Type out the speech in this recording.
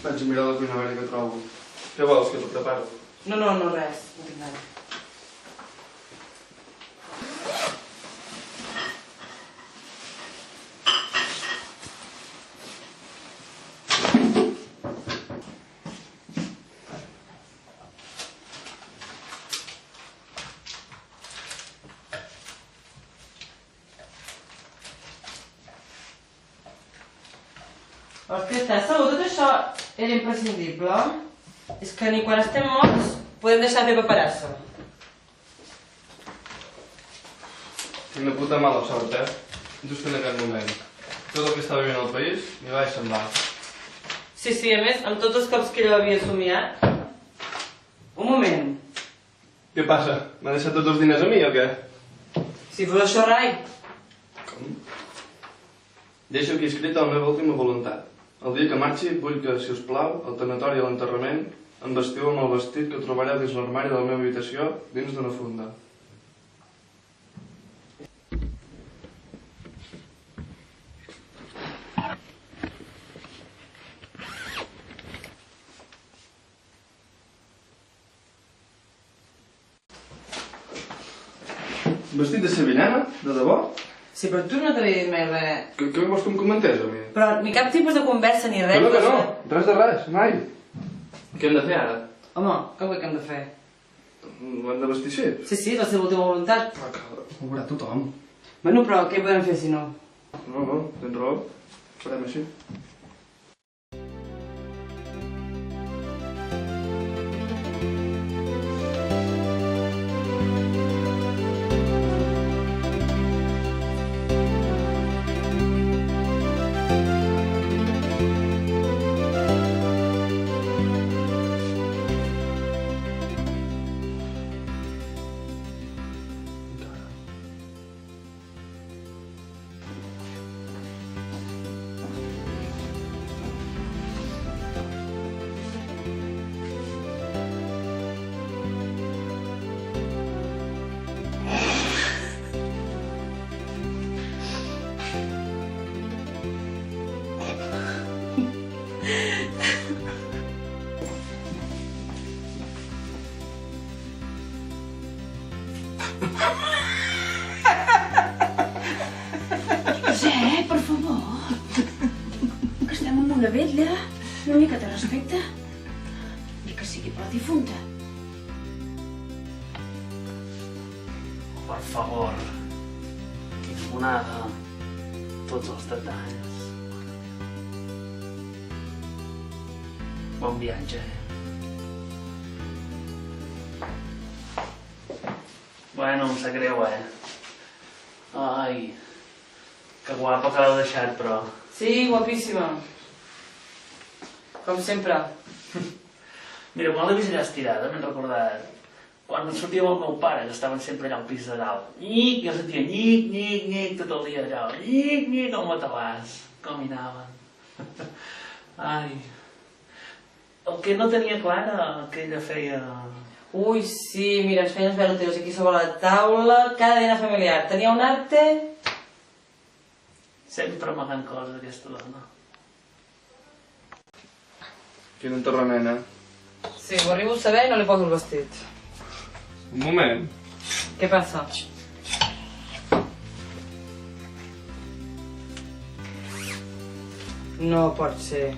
Vaig a mirar la cuina a veure què trobo. Què vols, que t'ho preparo? No, res. No tinc nada. Ostres, estàs segur? Tot això era imprescindible? És que ni quan estem morts podem deixar de fer paperassa. Tinc una puta mala sort, Just en aquest moment. Tot el que està vivint al país m'hi vaig semblar. Sí, a més, amb tots els cops que ella havia somiat... Un moment. Què passa? M'ha deixat tots els diners a mi o què? Si fos això, rai. Com? Deixo aquí escrita la meva última voluntat. El dia que marxi, vull que, si us plau, al tanatori i a l'enterrament, em vestiu amb el vestit que trobareu dins l'armari de la meva habitació, dins d'una funda. Vestit de sevillana? De debò? Sí, però tu no t'havia dit mai res. Què vols que em comentés, a mi? Però ni cap tipus de conversa ni res. Que no, res de res, mai. Què hem de fer ara? Home, què vull que hem de fer? Ho hem de vestir així? Sí, és la seva última voluntat. Però que ho veurà tothom. Bueno, però què podem fer si no? No, tens raó. Farem així. Josep, per favor. Estem en una vetlla. Una mica de respecte. Ni que sigui per la difunta. Per favor. Quina monada. Tots els detalls. Bon viatge. Bueno, em sap greu, Ai, que guapa que l'heu deixat, però... Sí, guapíssima. Com sempre. Mira, quan l'he vist allà estirada, m'he recordat quan sortia amb el meu pare, que estaven sempre allà al pis de dalt. Llic, jo sentia llic, tot el dia allà. Llic, el matalàs. Com hi anaven. Ai... El que no tenia clar era que ella feia... Ui, sí, mira, ens feien veure teus aquí sobre la taula, cada dinar familiar. Tenia un arte... Sempre amagant coses, aquesta dona. Quin enterrament, Sí, ho arribo a saber i no li poso el vestit. Un moment. Què passa? No pot ser.